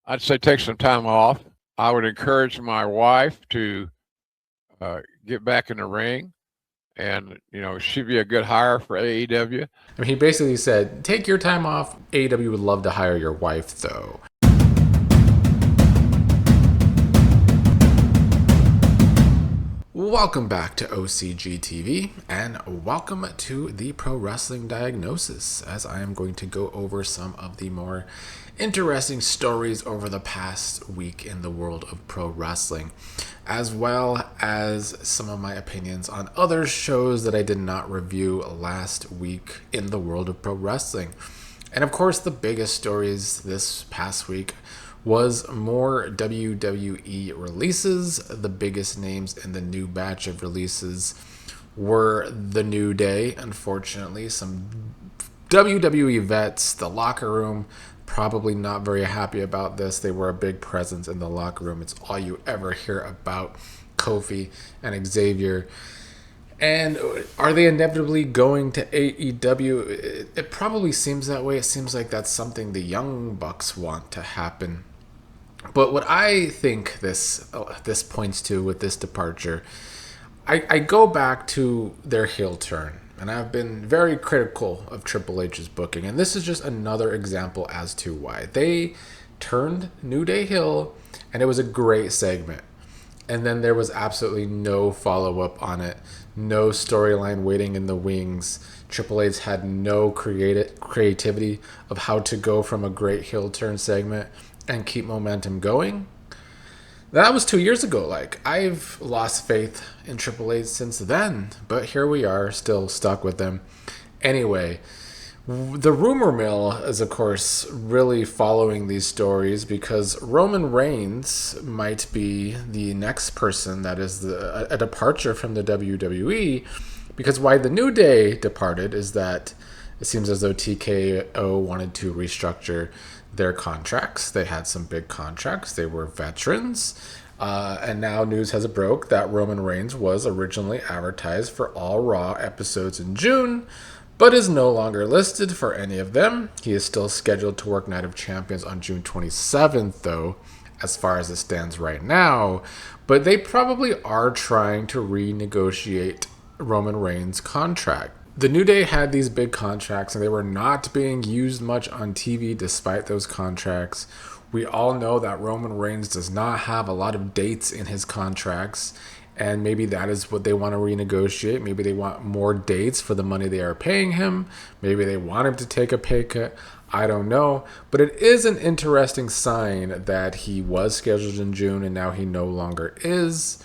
I'd say take some time off. I would encourage my wife to get back in the ring, and she'd be a good hire for AEW. I mean, he basically said, take your time off. AEW would love to hire your wife, though. Welcome back to OCG TV, and welcome to the Pro Wrestling Diagnosis, as I am going to go over some of the more interesting stories over the past week in the world of pro wrestling, as well as some of my opinions on other shows that I did not review last week in the world of pro wrestling. And of course, the biggest stories this past week was more WWE releases. The biggest names in the new batch of releases were The New Day, unfortunately. Some WWE vets, the locker room, probably not very happy about this. They were a big presence in the locker room. It's all you ever hear about Kofi and Xavier. And are they inevitably going to AEW? It probably seems that way. It seems like that's something the Young Bucks want to happen. But what I think this points to with this departure, I go back to their heel turn. And I've been very critical of Triple H's booking. And this is just another example as to why. They turned New Day heel, and it was a great segment. And then there was absolutely no follow-up on it. No storyline waiting in the wings. Triple H had no creativity of how to go from a great heel turn segment and keep momentum going. That was 2 years ago. I've lost faith in Triple H since then, but here we are, still stuck with them. Anyway, the rumor mill is, of course, really following these stories because Roman Reigns might be the next person that is a departure from the WWE, because why the New Day departed is that it seems as though TKO wanted to restructure their contracts. They had some big contracts. They were veterans. And now news has broke that Roman Reigns was originally advertised for all Raw episodes in June, but is no longer listed for any of them. He is still scheduled to work Night of Champions on June 27th, though, as far as it stands right now. But they probably are trying to renegotiate Roman Reigns' contract. The New Day had these big contracts, and they were not being used much on TV despite those contracts. We all know that Roman Reigns does not have a lot of dates in his contracts, and maybe that is what they want to renegotiate. Maybe they want more dates for the money they are paying him. Maybe they want him to take a pay cut. I don't know. But it is an interesting sign that he was scheduled in June and now he no longer is.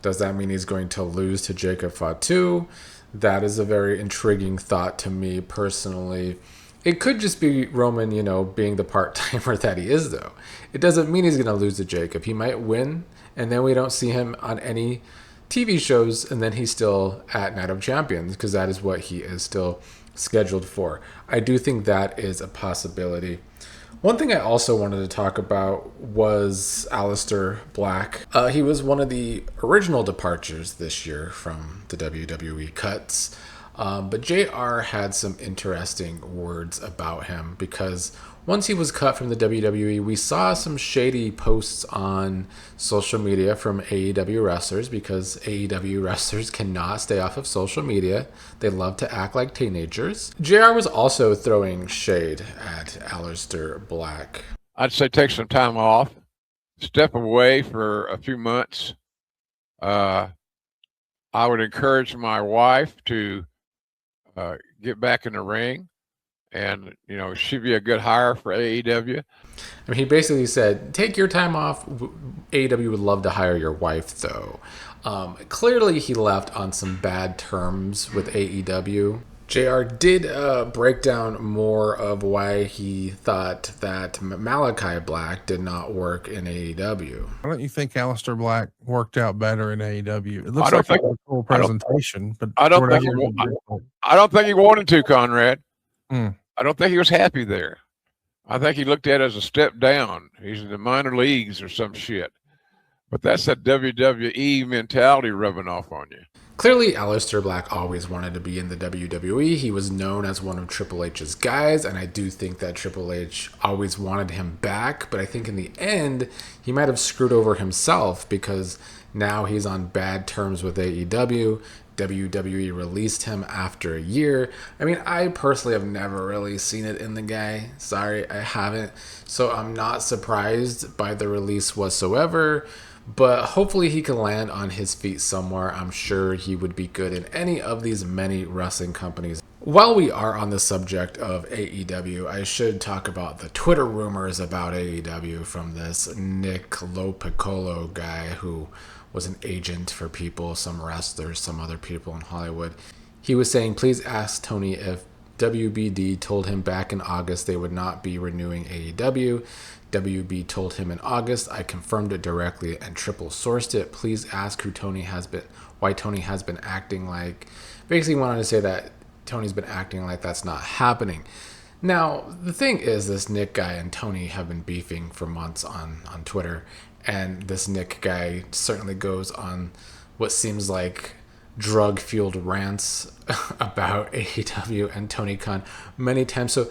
Does that mean he's going to lose to Jacob Fatu? That is a very intriguing thought to me personally. It could just be Roman, being the part-timer that he is, though. It doesn't mean he's going to lose to Jacob. He might win, and then we don't see him on any TV shows, and then he's still at Night of Champions, because that is what he is still scheduled for. I do think that is a possibility. One thing I also wanted to talk about was Aleister Black. He was one of the original departures this year from the WWE cuts. But JR had some interesting words about him because once he was cut from the WWE, we saw some shady posts on social media from AEW wrestlers because AEW wrestlers cannot stay off of social media. They love to act like teenagers. JR was also throwing shade at Aleister Black. I'd say take some time off, step away for a few months. I would encourage my wife to get back in the ring, and she'd be a good hire for AEW. I mean, he basically said, take your time off. AEW would love to hire your wife, though. Clearly, he left on some bad terms with AEW. JR did break down more of why he thought that Malachi Black did not work in AEW. Why don't you think Alistair Black worked out better in AEW? It looks like a cool presentation, but I don't think he wanted to, Conrad. I don't think he was happy there. I think he looked at it as a step down. He's in the minor leagues or some shit. But that's that WWE mentality rubbing off on you. Clearly, Aleister Black always wanted to be in the WWE. He was known as one of Triple H's guys, and I do think that Triple H always wanted him back. But I think in the end, he might have screwed over himself because now he's on bad terms with AEW. WWE released him after a year. I mean, I personally have never really seen it in the guy. Sorry, I haven't. So I'm not surprised by the release whatsoever. But hopefully he can land on his feet somewhere. I'm sure he would be good in any of these many wrestling companies. While we are on the subject of AEW, I should talk about the Twitter rumors about AEW from this Nick Lopiccolo guy who was an agent for people, some wrestlers, some other people in Hollywood. He was saying, please ask Tony if WBD told him back in August they would not be renewing AEW. WB told him in August. I confirmed it directly and triple sourced it. Please ask why Tony has been acting like. Basically wanted to say that Tony's been acting like that's not happening. Now, the thing is, this Nick guy and Tony have been beefing for months on Twitter. And this Nick guy certainly goes on what seems like drug-fueled rants about AEW and Tony Khan many times. So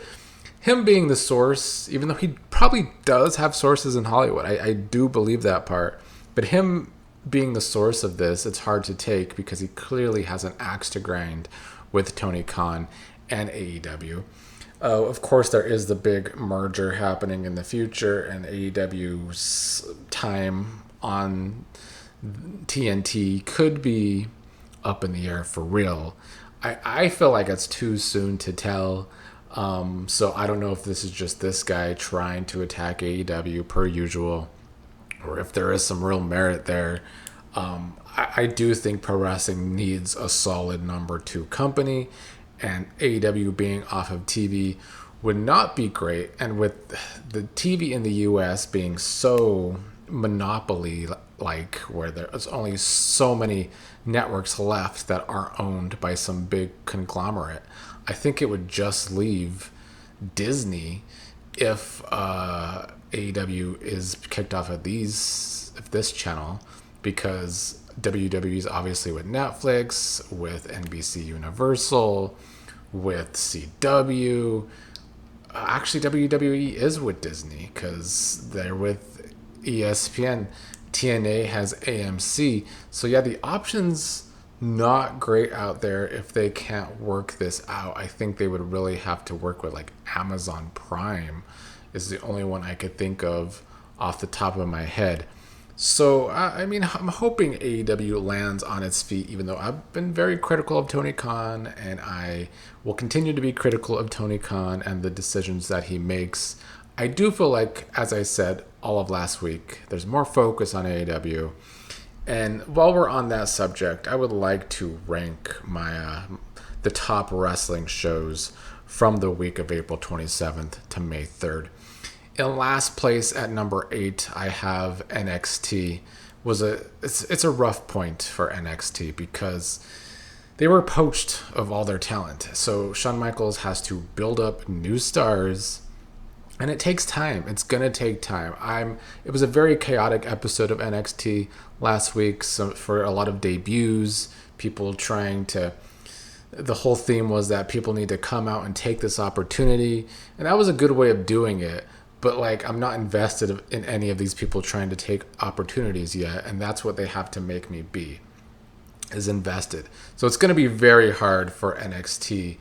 him being the source, even though he probably does have sources in Hollywood, I do believe that part. But him being the source of this, it's hard to take because he clearly has an axe to grind with Tony Khan and AEW. Of course, there is the big merger happening in the future, and AEW's time on TNT could be up in the air for real. I feel like it's too soon to tell. So I don't know if this is just this guy trying to attack AEW per usual, or if there is some real merit there. I do think pro wrestling needs a solid number 2 company, and AEW being off of TV would not be great. And with the TV in the US being so monopoly-like, where there's only so many networks left that aren't owned by some big conglomerate, I think it would just leave Disney if AEW is kicked off of this channel, because WWE is obviously with Netflix, with NBC Universal, with CW. Actually, WWE is with Disney because they're with ESPN. TNA has AMC. So yeah, the options not great out there if they can't work this out. I think they would really have to work with like Amazon Prime is the only one I could think of off the top of my head. So, I mean, I'm hoping AEW lands on its feet, even though I've been very critical of Tony Khan, and I will continue to be critical of Tony Khan and the decisions that he makes. I do feel like, as I said all of last week, there's more focus on AEW. And while we're on that subject, I would like to rank the top wrestling shows from the week of April 27th to May 3rd. In last place at number 8, I have NXT. It's a rough point for NXT because they were poached of all their talent. So Shawn Michaels has to build up new stars, and it takes time. It's gonna take time. It was a very chaotic episode of NXT last week. So for a lot of debuts, people trying to. The whole theme was that people need to come out and take this opportunity, and that was a good way of doing it. But like, I'm not invested in any of these people trying to take opportunities yet, and that's what they have to make me be, is invested. So it's going to be very hard for NXT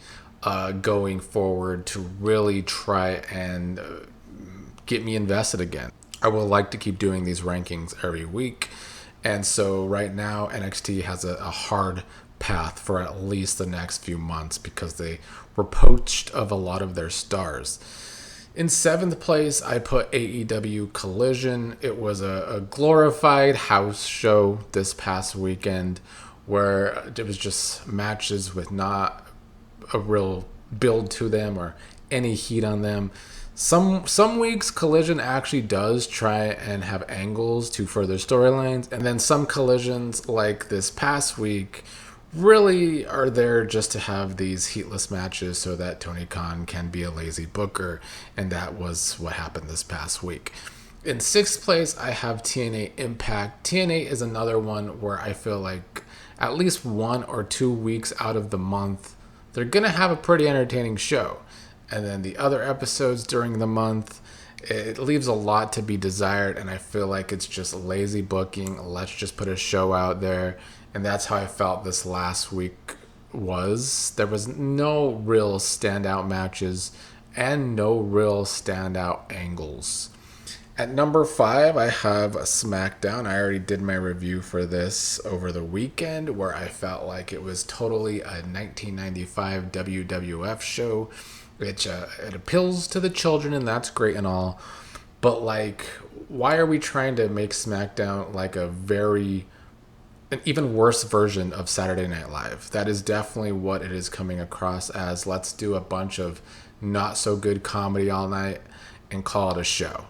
going forward to really try and get me invested again. I would like to keep doing these rankings every week, and so right now NXT has a hard path for at least the next few months because they were poached of a lot of their stars. In 7th place, I put AEW Collision. It was a glorified house show this past weekend where it was just matches with not a real build to them or any heat on them. Some weeks Collision actually does try and have angles to further storylines, and then some collisions like this past week really are there just to have these heatless matches so that Tony Khan can be a lazy booker, and that was what happened this past week. In sixth place, I have TNA Impact. TNA is another one where I feel like at least 1 or 2 weeks out of the month, they're going to have a pretty entertaining show. And then the other episodes during the month, it leaves a lot to be desired. And I feel like it's just lazy booking. Let's just put a show out there. And that's how I felt this last week was. There was no real standout matches and no real standout angles. At number 5, I have SmackDown. I already did my review for this over the weekend where I felt like it was totally a 1995 WWF show. It appeals to the children, and that's great and all. But, like, why are we trying to make SmackDown like an even worse version of Saturday Night Live? That is definitely what it is coming across as. Let's do a bunch of not so good comedy all night and call it a show.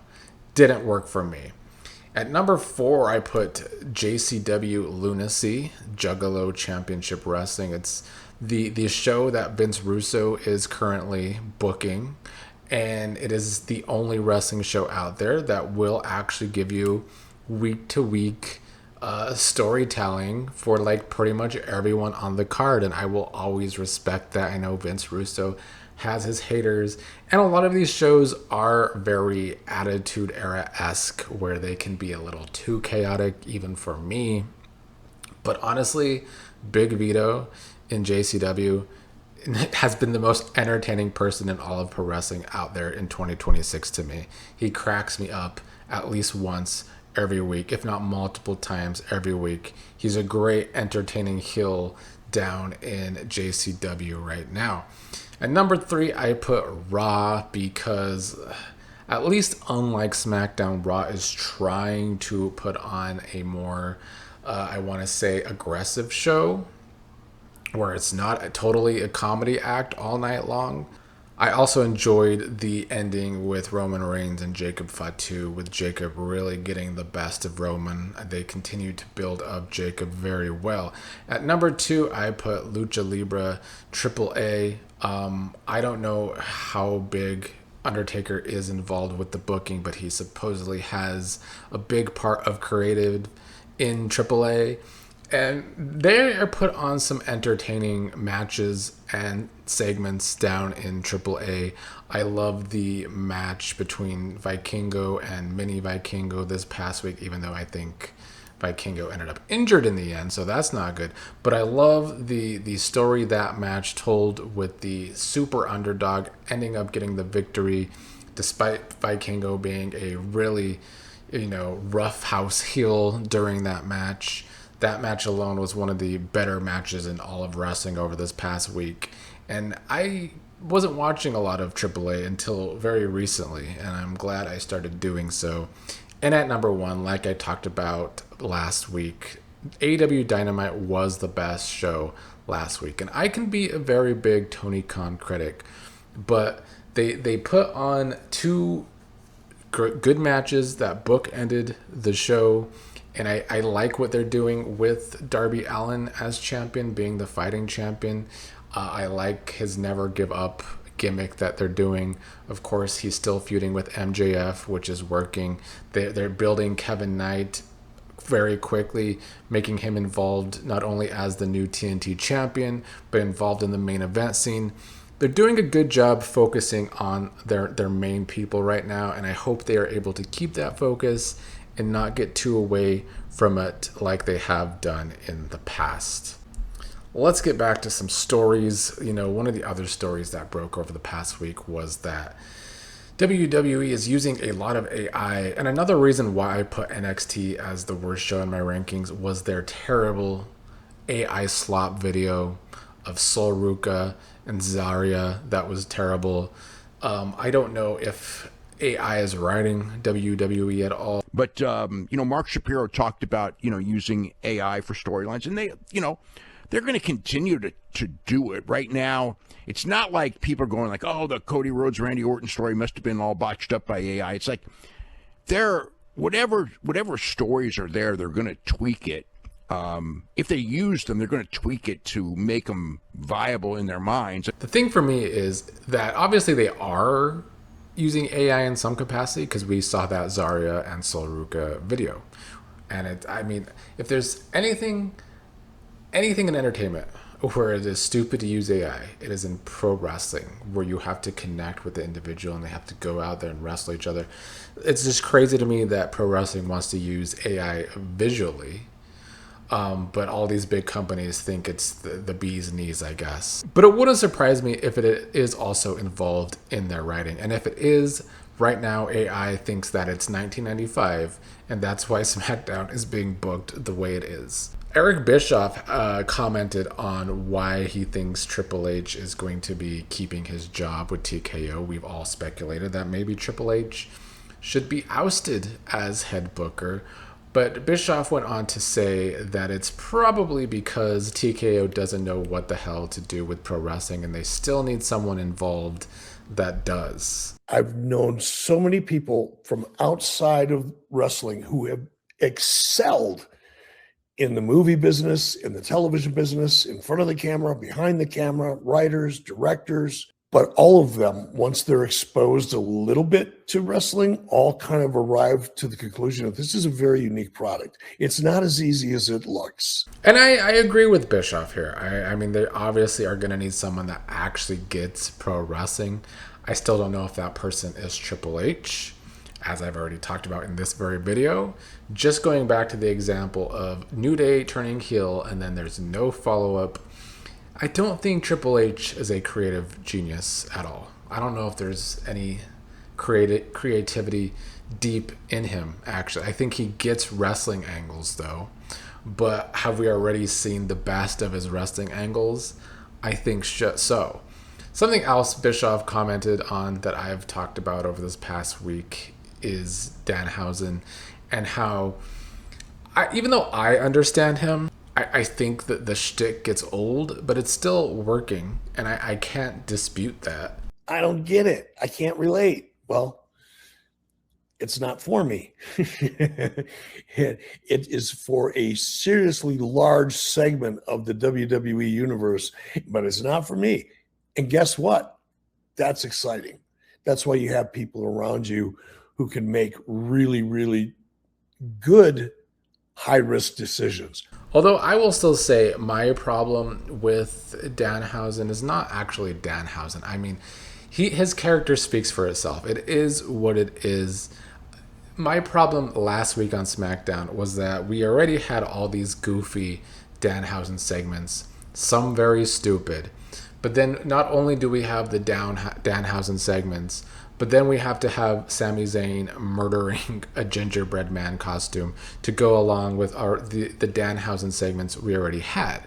Didn't work for me. At number 4, I put JCW Lunacy, Juggalo Championship Wrestling. It's the show that Vince Russo is currently booking, and it is the only wrestling show out there that will actually give you week-to-week storytelling for like pretty much everyone on the card, and I will always respect that. I know Vince Russo has his haters, and a lot of these shows are very Attitude Era-esque where they can be a little too chaotic even for me. But honestly, Big Vito in JCW has been the most entertaining person in all of pro wrestling out there in 2026 to me. He cracks me up at least once every week, if not multiple times every week. He's a great entertaining heel down in JCW right now. At number 3, I put Raw because, at least unlike SmackDown, Raw is trying to put on a more, I want to say, aggressive show where it's not totally a comedy act all night long. I also enjoyed the ending with Roman Reigns and Jacob Fatu, with Jacob really getting the best of Roman. They continue to build up Jacob very well. At number 2, I put Lucha Libre AAA. I don't know how big Undertaker is involved with the booking, but he supposedly has a big part of creative in AAA. And they are put on some entertaining matches and segments down in AAA. I love the match between Vikingo and Mini Vikingo this past week, even though I think Vikingo ended up injured in the end, so that's not good. But I love the story that match told, with the super underdog ending up getting the victory, despite Vikingo being a really, rough house heel during that match. That match alone was one of the better matches in all of wrestling over this past week. And I wasn't watching a lot of AAA until very recently, and I'm glad I started doing so. And at number 1, like I talked about last week, AEW Dynamite was the best show last week. And I can be a very big Tony Khan critic, but they put on 2 good matches that bookended the show. And I like what they're doing with Darby Allin as champion, being the fighting champion. I like his never give up gimmick that they're doing. Of course, he's still feuding with MJF, which is working. They're building Kevin Knight very quickly, making him involved not only as the new TNT champion, but involved in the main event scene. They're doing a good job focusing on their main people right now, and I hope they are able to keep that focus and not get too away from it like they have done in the past. Let's get back to some stories. One of the other stories that broke over the past week was that WWE is using a lot of AI. And another reason why I put NXT as the worst show in my rankings was their terrible AI slop video of Sol Ruka and Zarya. That was terrible. I don't know if AI is writing WWE at all. But, Mark Shapiro talked about, using AI for storylines, and they're going to continue to do it. Right now, it's not like people are going like, oh, the Cody Rhodes, Randy Orton story must have been all botched up by AI. It's like whatever stories are there, they're going to tweak it. If they use them, they're going to tweak it to make them viable in their minds. The thing for me is that obviously they are using AI in some capacity, because we saw that Zarya and Solruka video. And if there's anything in entertainment where it is stupid to use AI, it is in pro wrestling, where you have to connect with the individual and they have to go out there and wrestle each other. It's just crazy to me that pro wrestling wants to use AI visually. But all these big companies think it's the bee's knees, I guess. But it wouldn't surprise me if it is also involved in their writing. And if it is, right now AI thinks that it's 1995, and that's why SmackDown is being booked the way it is. Eric Bischoff commented on why he thinks Triple H is going to be keeping his job with TKO. We've all speculated that maybe Triple H should be ousted as head booker. But Bischoff went on to say that it's probably because TKO doesn't know what the hell to do with pro wrestling, and they still need someone involved that does. I've known so many people from outside of wrestling who have excelled in the movie business, in the television business, in front of the camera, behind the camera, writers, directors. But all of them, once they're exposed a little bit to wrestling, all kind of arrive to the conclusion that this is a very unique product. It's not as easy as it looks. And I agree with Bischoff here. I mean, they obviously are going to need someone that actually gets pro wrestling. I still don't know if that person is Triple H, as I've already talked about in this very video. Just going back to the example of New Day turning heel and then there's no follow-up, I don't think Triple H is a creative genius at all. I don't know if there's any creativity deep in him, actually. I think he gets wrestling angles, though. But have we already seen the best of his wrestling angles? I think so. Something else Bischoff commented on that I've talked about over this past week is Danhausen, and how, even though I understand him, I think that the shtick gets old, but it's still working, and I can't dispute that. I don't get it. I can't relate. Well, it's not for me. It is for a seriously large segment of the WWE universe, but it's not for me. And guess what? That's exciting. That's why you have people around you who can make really, really good high-risk decisions. Although I will still say my problem with Danhausen is not actually Danhausen. I mean, his character speaks for itself. It is what it is. My problem last week on SmackDown was that we already had all these goofy Danhausen segments, some very stupid. But then not only do we have the Danhausen segments, but then we have to have Sami Zayn murdering a gingerbread man costume to go along with the Danhausen segments we already had.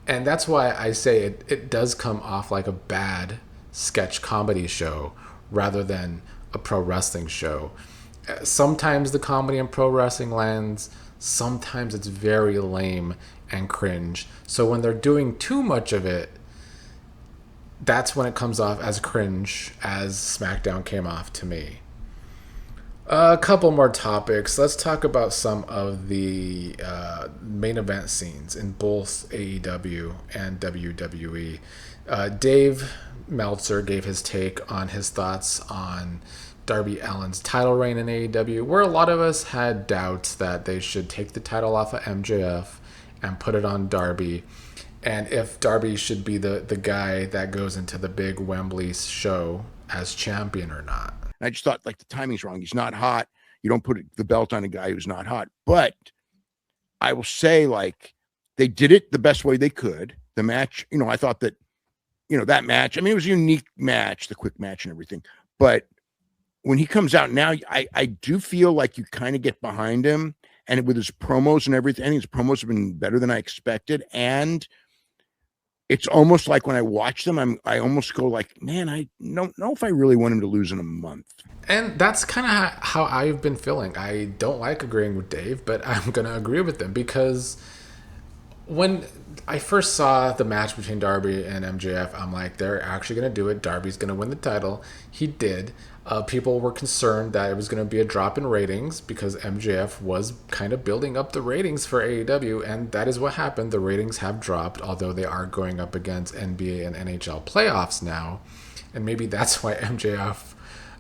And that's why I say it does come off like a bad sketch comedy show rather than a pro wrestling show. Sometimes the comedy in pro wrestling lands, sometimes it's very lame and cringe. So when they're doing too much of it, that's when it comes off as cringe, as SmackDown came off to me. A couple more topics. Let's talk about some of the main event scenes in both AEW and WWE. Dave Meltzer gave his take on his thoughts on Darby Allin's title reign in AEW, where a lot of us had doubts that they should take the title off of MJF and put it on Darby. And if Darby should be the guy that goes into the big Wembley show as champion or not. I just thought, like, the timing's wrong. He's not hot. You don't put the belt on a guy who's not hot. But I will say, like, they did it the best way they could. The match, I thought that, that match, it was a unique match, the quick match and everything. But when he comes out now, I do feel like you kind of get behind him. And with his promos and everything, his promos have been better than I expected. And it's almost like when I watch them, I almost go like, man, I don't know if I really want him to lose in a month. And that's kind of how I've been feeling. I don't like agreeing with Dave, but I'm going to agree with him, because when I first saw the match between Darby and MJF, I'm like, they're actually going to do it. Darby's going to win the title. He did. People were concerned that it was going to be a drop in ratings because MJF was kind of building up the ratings for AEW, and that is what happened. The ratings have dropped, although they are going up against NBA and NHL playoffs now, and maybe that's why MJF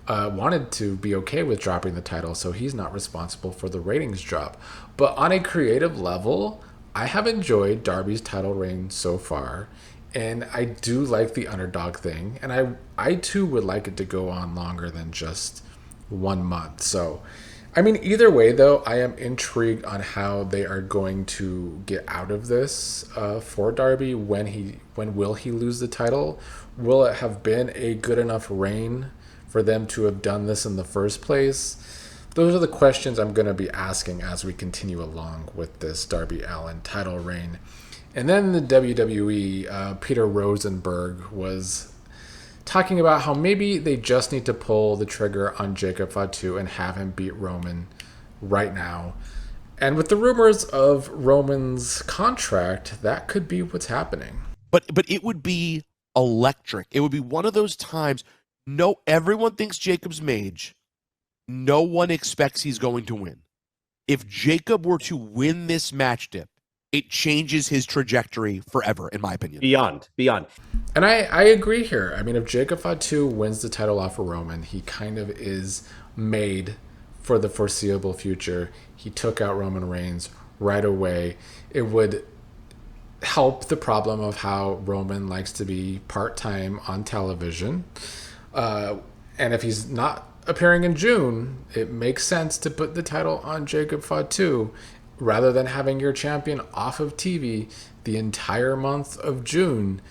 wanted to be okay with dropping the title, so he's not responsible for the ratings drop. But on a creative level, I have enjoyed Darby's title reign so far, and I do like the underdog thing, and I too would like it to go on longer than just 1 month. So, I mean, either way, though, I am intrigued on how they are going to get out of this for Darby. When will he lose the title? Will it have been a good enough reign for them to have done this in the first place? Those are the questions I'm going to be asking as we continue along with this Darby Allin title reign. And then the WWE, Peter Rosenberg was talking about how maybe they just need to pull the trigger on Jacob Fatu and have him beat Roman right now. And with the rumors of Roman's contract, that could be what's happening. But it would be electric. It would be one of those times. No, everyone thinks Jacob's mage. No one expects he's going to win. If Jacob were to win this match dip, it changes his trajectory forever, in my opinion. Beyond. And I agree here. I mean, if Jacob Fatu wins the title off of Roman, he kind of is made for the foreseeable future. He took out Roman Reigns right away. It would help the problem of how Roman likes to be part-time on television. And if he's not appearing in June, it makes sense to put the title on Jacob Fatu rather than having your champion off of TV the entire month of June.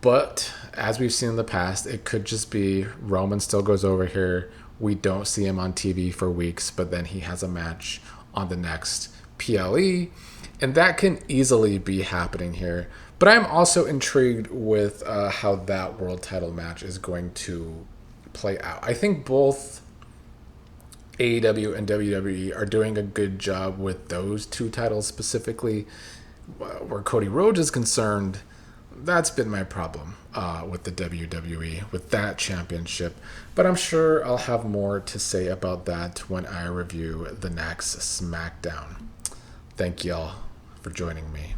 But as we've seen in the past, it could just be Roman still goes over here. We don't see him on TV for weeks, but then he has a match on the next PLE. And that can easily be happening here. But I'm also intrigued with how that world title match is going to play out. I think both AEW and WWE are doing a good job with those two titles specifically. Where Cody Rhodes is concerned, that's been my problem with the WWE, with that championship. But I'm sure I'll have more to say about that when I review the next SmackDown. Thank y'all for joining me.